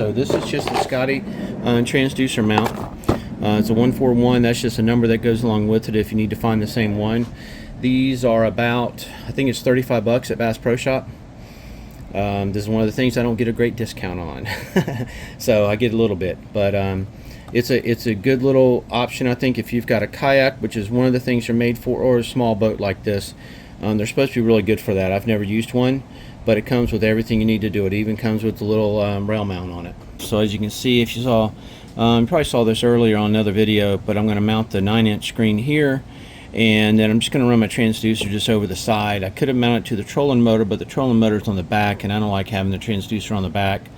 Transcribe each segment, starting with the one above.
So this is just a Scotty transducer mount. It's a 141. That's just a number that goes along with it if you need to find the same one. These are about, I think it's 35 bucks at Bass Pro Shop. This is one of the things I don't get a great discount on. So I get a little bit, but it's a good little option, I think, if you've got a kayak, which is one of the things they're made for, or a small boat like this. They're supposed to be really good for that. I've never used one, but it comes with everything you need to do it. It even comes with the little rail mount on it. So as you can see, if you saw, you probably saw this earlier on another video, but I'm going to mount the 9-inch screen here, and then I'm just going to run my transducer just over the side. I could have mounted it to the trolling motor, but the trolling motor is on the back, and I don't like having the transducer on the back,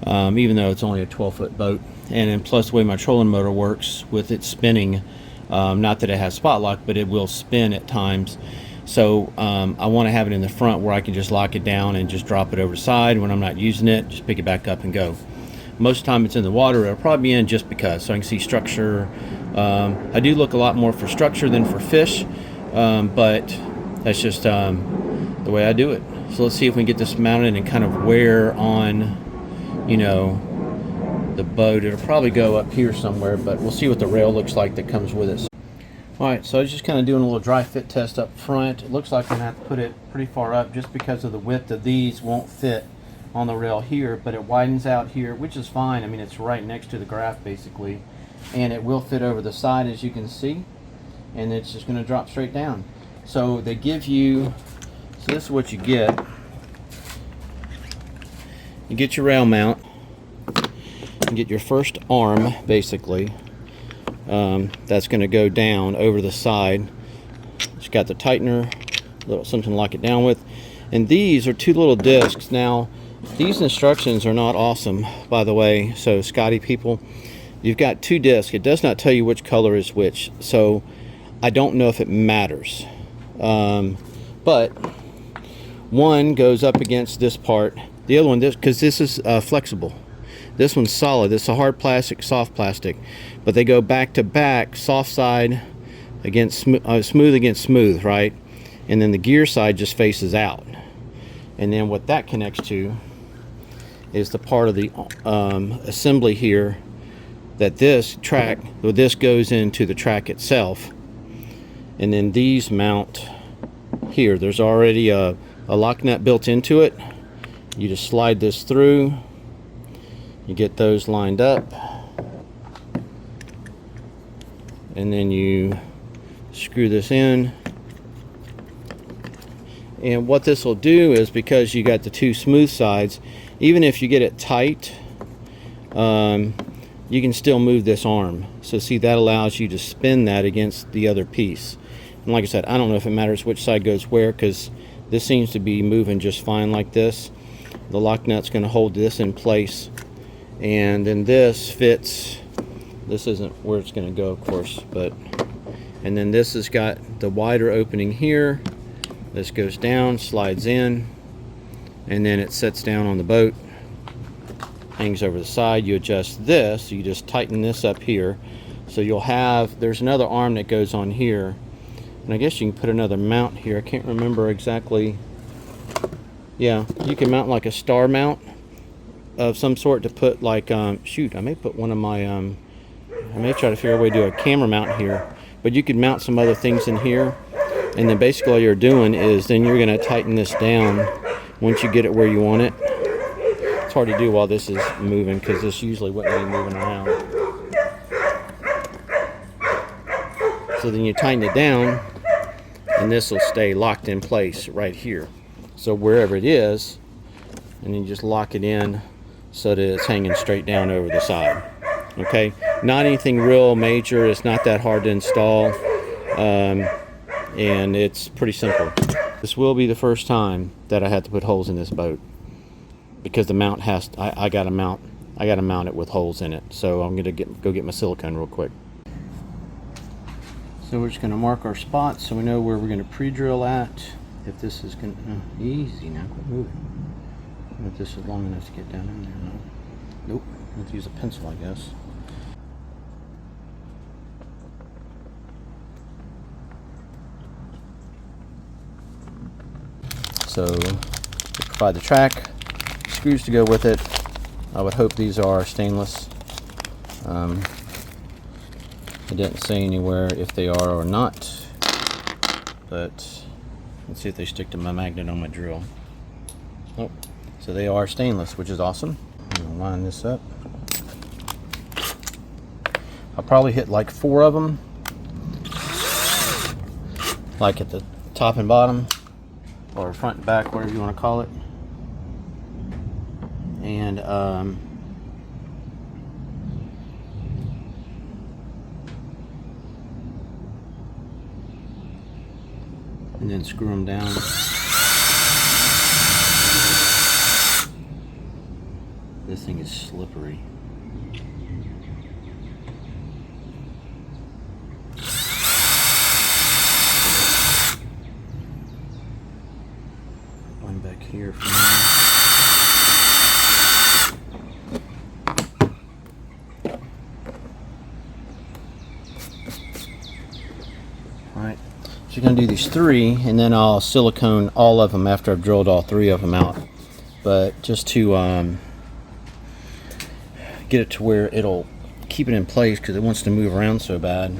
even though it's only a 12-foot boat. And then plus the way my trolling motor works with it spinning, not that it has spot lock, but it will spin at times. So I want to have it in the front where I can just lock it down and just drop it over the side. When I'm not using it, just pick it back up and go. Most of the time it's in the water. It'll probably be in just because, so I can see structure. I do look a lot more for structure than for fish, but that's just the way I do it. So let's see if we can get this mounted and kind of wear on, you know, the boat. It'll probably go up here somewhere, but we'll see what the rail looks like that comes with it. Alright, so I was just kind of doing a little dry fit test up front. It looks like I'm going to have to put it pretty far up just because of the width of these won't fit on the rail here, but it widens out here, which is fine. I mean, it's right next to the graph basically, and it will fit over the side, as you can see, and it's just going to drop straight down. So they give you, so this is what you get. You get your rail mount, you get your first arm basically. That's going to go down over the side. It's got the tightener, little something to lock it down with, and these are two little discs. Now these instructions are not awesome, by the way, so Scotty people, you've got two discs. It does not tell you which color is which, so I don't know if it matters, but one goes up against this part, the other one, this, because this is flexible. This one's solid. This is a hard plastic, soft plastic, but they go back to back, soft side against smooth against smooth, right? And then the gear side just faces out. And then what that connects to is the part of the assembly here that this track, well, this goes into the track itself. And then these mount here. There's already a lock nut built into it. You just slide this through. You get those lined up, and then you screw this in. And what this will do is, because you got the two smooth sides, even if you get it tight, you can still move this arm. So see, that allows you to spin that against the other piece. And like I said, I don't know if it matters which side goes where, because this seems to be moving just fine like this. The lock nut's going to hold this in place. And then this fits, this isn't where it's going to go, of course, but, and then this has got the wider opening here. This goes down, slides in, and then it sets down on the boat, hangs over the side. You adjust this, you just tighten this up here. So you'll have, there's another arm that goes on here, and I guess you can put another mount here. I can't remember exactly. Yeah, you can mount like a star mount of some sort to put, like, shoot, I may put one of my, I may try to figure out a way to do a camera mount here, but you could mount some other things in here, and then basically all you're doing is then you're going to tighten this down once you get it where you want it. It's hard to do while this is moving, because this usually wouldn't be moving around. So then you tighten it down, and this will stay locked in place right here. So wherever it is, and then you just lock it in so that it's hanging straight down over the side. Okay, not anything real major. It's not that hard to install, and it's pretty simple. This will be the first time that I had to put holes in this boat, because the mount has to, I got to mount it with holes in it. So I'm gonna go get my silicone real quick. So we're just gonna mark our spots so we know where we're gonna pre-drill at. If this is gonna, easy now, quit moving. If this is long enough to get down in there, no. Nope, I have to use a pencil, I guess. So, provide the track, screws to go with it, I would hope these are stainless. It didn't say anywhere if they are or not, but let's see if they stick to my magnet on my drill. Oh, so they are stainless, which is awesome. I'm gonna line this up. I'll probably hit like 4 of them, like at the top and bottom, or front and back, whatever you want to call it. And then screw them down. This thing is slippery. One back here for now. Alright, so you're going to do these 3, and then I'll silicone all of them after I've drilled all 3 of them out. But just to get it to where it'll keep it in place, because it wants to move around so bad.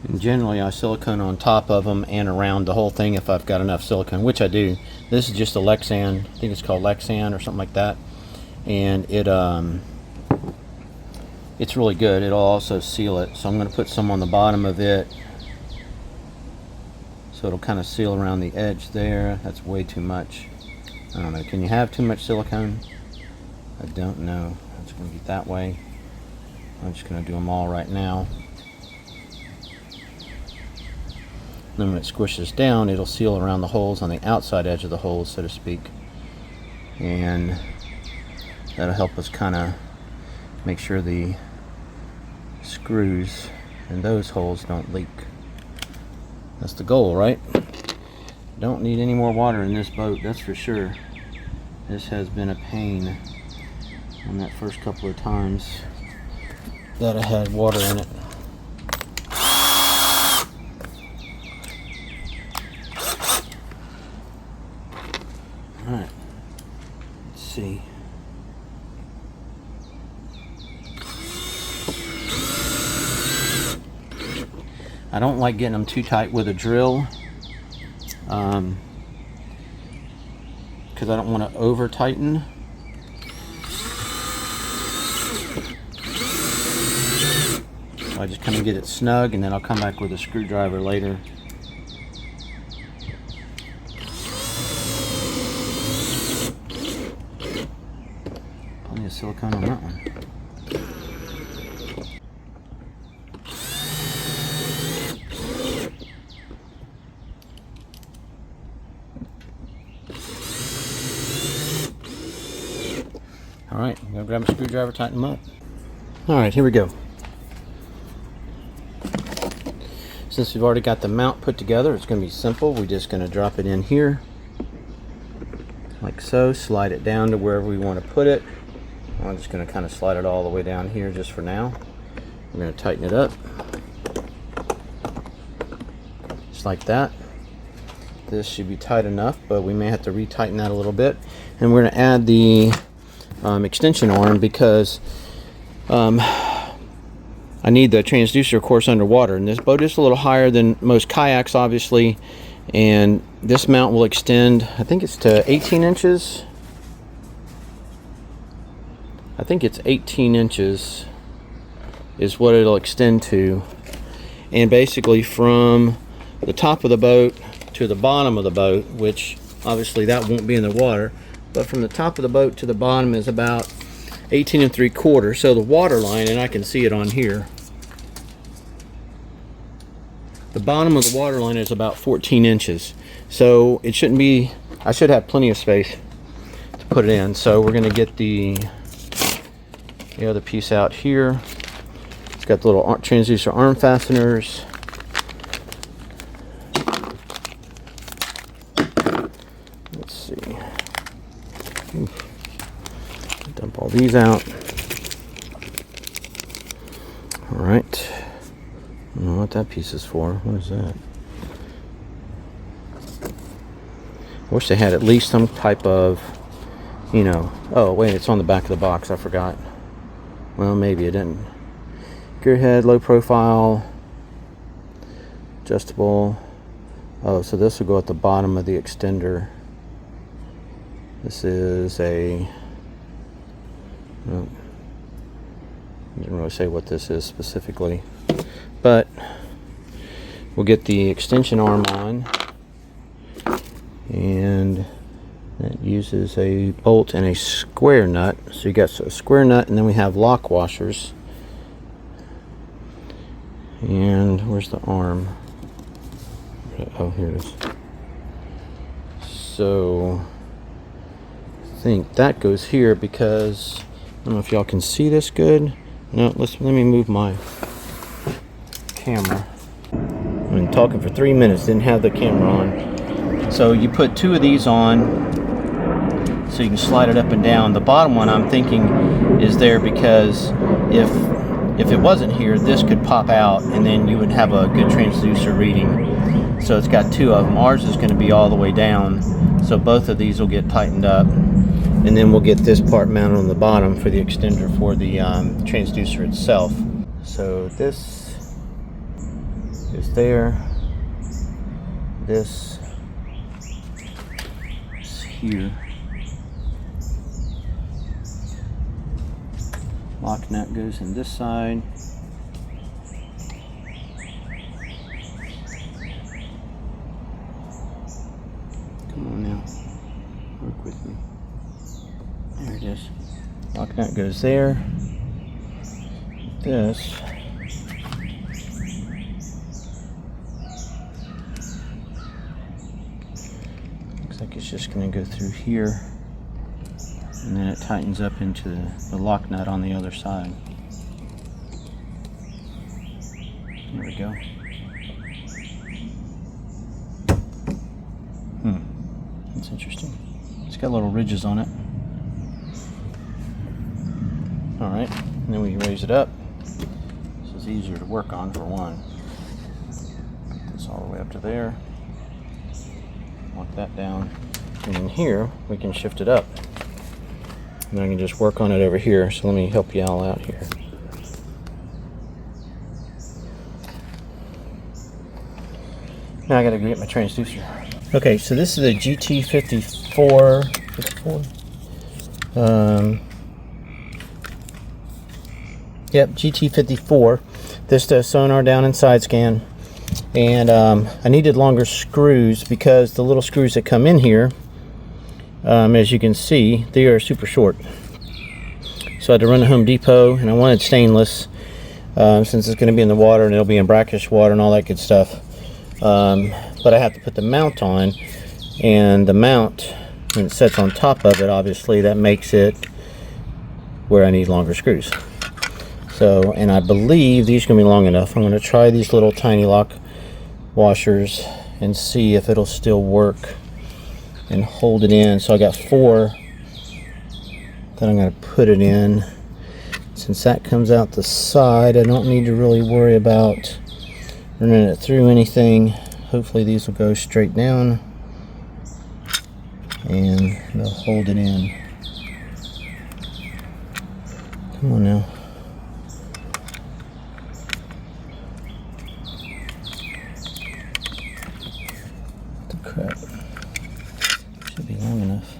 And generally I silicone on top of them and around the whole thing if I've got enough silicone, which I do. This is just a Lexan, I think it's called Lexan or something like that, and it's really good. It'll also seal it, so I'm going to put some on the bottom of it so it'll kind of seal around the edge there. That's way too much. I don't know, can you have too much silicone? I don't know. It's going to be that way. I'm just going to do them all right now. Then when it squishes down, it'll seal around the holes on the outside edge of the holes, so to speak. And that'll help us kind of make sure the screws in those holes don't leak. That's the goal, right? Don't need any more water in this boat, that's for sure. This has been a pain on that first couple of times that I had water in it. Alright, let's see. I don't like getting them too tight with a drill, because I don't want to over tighten. So I just kind of get it snug, and then I'll come back with a screwdriver later. Plenty of silicone on that one. Alright, I'm going to grab a screwdriver, tighten them up. Alright, here we go. Since we've already got the mount put together, it's going to be simple. We're just going to drop it in here, like so, slide it down to wherever we want to put it. I'm just going to kind of slide it all the way down here just for now. We're going to tighten it up, just like that. This should be tight enough, but we may have to retighten that a little bit. And we're going to add the extension arm, because I need the transducer, of course, underwater, and this boat is a little higher than most kayaks, obviously, and this mount will extend, I think it's to 18 inches. I think it's 18 inches is what it'll extend to, and basically from the top of the boat to the bottom of the boat, which obviously that won't be in the water, but from the top of the boat to the bottom is about 18 3/4. So the water line, and I can see it on here, the bottom of the water line is about 14 inches. So it shouldn't be, I should have plenty of space to put it in. So we're going to get the other piece out here. It's got the little transducer arm fasteners. Let's see. Dump all these out. All right. I don't know what that piece is for. What is that? Wish they had at least some type of, you know, oh wait, it's on the back of the box, I forgot. Well, maybe it didn't. Gear head, low profile, adjustable. Oh, so this will go at the bottom of the extender. This is a, well, didn't really say what this is specifically, but we'll get the extension arm on, and that uses a bolt and a square nut. So you got a square nut, and then we have lock washers. And where's the arm? Oh, here it is. So I think that goes here because I don't know if y'all can see this good. No, let me move my camera. I've been talking for 3 minutes, didn't have the camera on. So you put 2 of these on so you can slide it up and down. The bottom one I'm thinking is there because if it wasn't here, this could pop out and then you would have a good transducer reading. So it's got 2 of them. Ours is going to be all the way down, so both of these will get tightened up, and then we'll get this part mounted on the bottom for the extender for the transducer itself. So this is there, this is here. Lock nut goes in this side. Come on now, work with me. There it is. Lock nut goes there. This looks like it's just going to go through here, and then it tightens up into the lock nut on the other side. There we go. That's interesting. It's got little ridges on it. Alright, and then we raise it up. This is easier to work on for one. Get this all the way up to there. Lock that down. And then here, we can shift it up. And I can just work on it over here. So let me help you all out here. Now I gotta go get my transducer. Okay, so this is a GT54. Yep, GT54. This does sonar down and side scan. And I needed longer screws because the little screws that come in here, as you can see, they are super short. So I had to run to Home Depot, and I wanted stainless since it's going to be in the water and it'll be in brackish water and all that good stuff. But I have to put the mount on, and the mount, when it sets on top of it, obviously that makes it where I need longer screws. So, and I believe these are going to be long enough. I'm going to try these little tiny lock washers and see if it'll still work and hold it in. So I got 4 that I'm going to put it in. Since that comes out the side, I don't need to really worry about running it through anything. Hopefully these will go straight down and they'll hold it in. Come on now. What the crap? Should be long enough.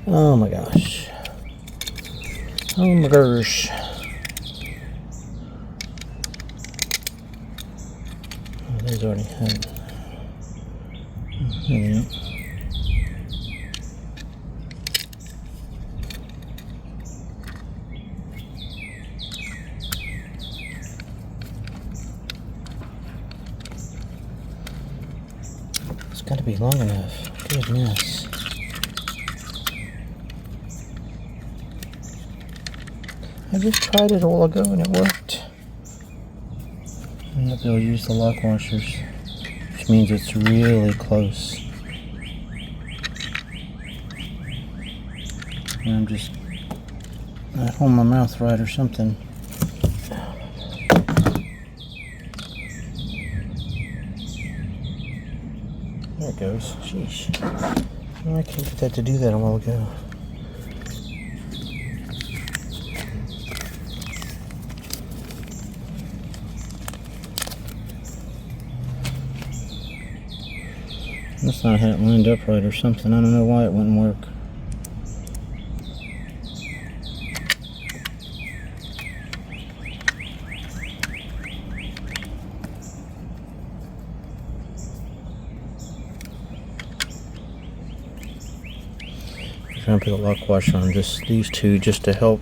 Oh my gosh. Oh my gosh. There's already had. It's got to be long enough. Goodness. I just tried it a while ago and it worked. I'm not able to use the lock washers, which means it's really close. And I'm just not holding my mouth right or something. There it goes. Sheesh. Oh, I can't get that to do that a while ago. Must not have it lined up right or something. I don't know why it wouldn't work. I'm trying to put a lock washer on just these two just to help.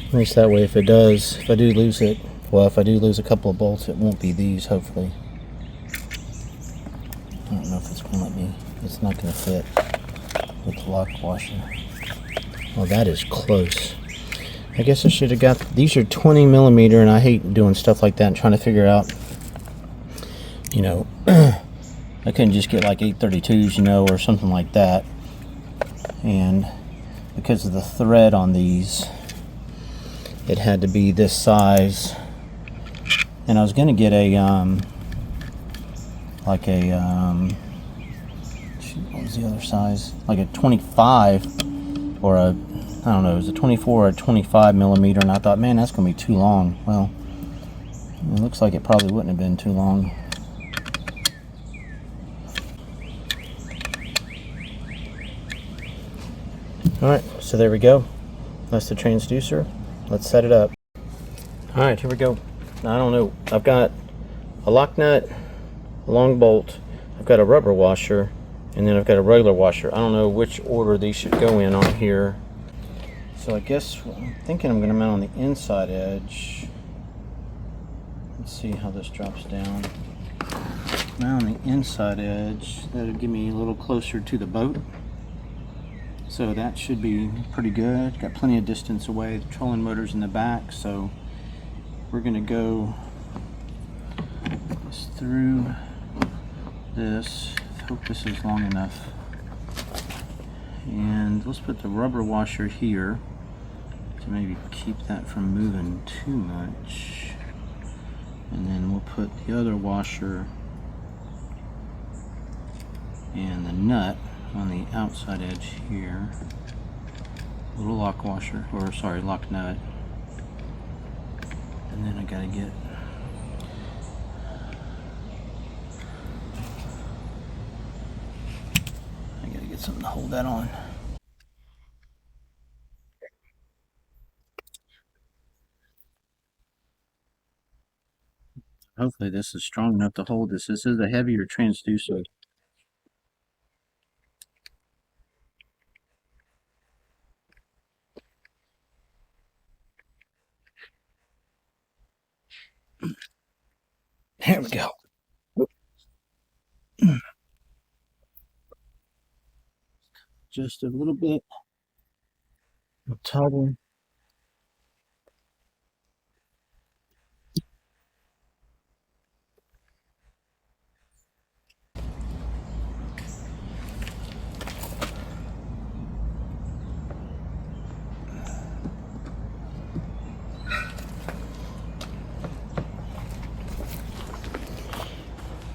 At least that way, if I do lose it, well, if I do lose a couple of bolts, it won't be these, hopefully. I don't know if it's going to let me. It's not going to fit with the lock washer. Well, that is close. I guess I should have got, these are 20 millimeter, and I hate doing stuff like that and trying to figure out, you know, I couldn't just get like 832s, you know, or something like that. And because of the thread on these, it had to be this size. And I was going to get a like a what was the other size, like a 25 or a, I don't know, it was a 24 or a 25 millimeter, and I thought, man, that's going to be too long. Well, it looks like it probably wouldn't have been too long. Alright, so there we go. That's the transducer. Let's set it up. Alright, here we go. I don't know. I've got a lock nut, a long bolt, I've got a rubber washer, and then I've got a regular washer. I don't know which order these should go in on here. So I guess I'm thinking I'm going to mount on the inside edge. Let's see how this drops down. Mount on the inside edge. That'll give me a little closer to the boat. So that should be pretty good. Got plenty of distance away. The trolling motor's in the back, so we're gonna go through this. Hope this is long enough. And let's put the rubber washer here to maybe keep that from moving too much. And then we'll put the other washer and the nut on the outside edge here. Little lock washer, or sorry, lock nut. And then I gotta get something to hold that on. Hopefully this is strong enough to hold this. This is a heavier transducer. There we go. Just a little bit of toggle.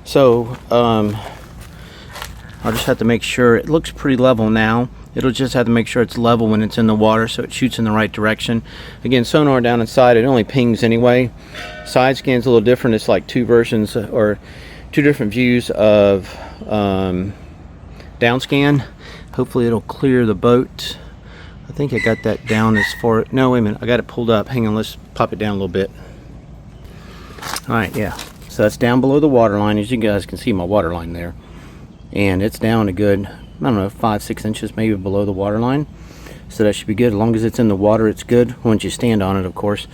So I'll just have to make sure it looks pretty level now. It'll just have to make sure it's level when it's in the water so it shoots in the right direction. Again, sonar down inside, it only pings anyway. Side scan's a little different. It's like two versions or two different views of down scan. Hopefully it'll clear the boat. I think I got that down as far, no, wait a minute, I got it pulled up. Hang on, let's pop it down a little bit. Alright, yeah. So that's down below the water line. As you guys can see my water line there. And it's down a good, I don't know, 5-6 inches maybe below the water line. So that should be good. As long as it's in the water, it's good. Once you stand on it, of course,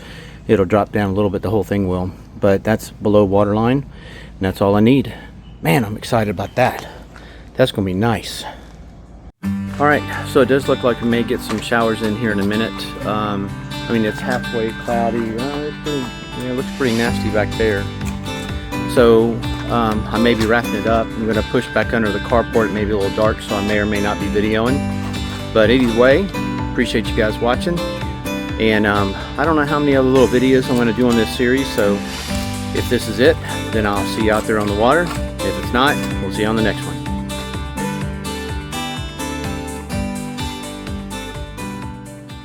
it'll drop down a little bit. The whole thing will. But that's below water line. And that's all I need. Man, I'm excited about that. That's going to be nice. Alright, so it does look like we may get some showers in here in a minute. I mean, it's halfway cloudy. It looks pretty nasty back there. So I may be wrapping it up. I'm going to push back under the carport. It may be a little dark, so I may or may not be videoing. But anyway, appreciate you guys watching. And I don't know how many other little videos I'm going to do on this series, so if this is it, then I'll see you out there on the water. If it's not, we'll see you on the next one.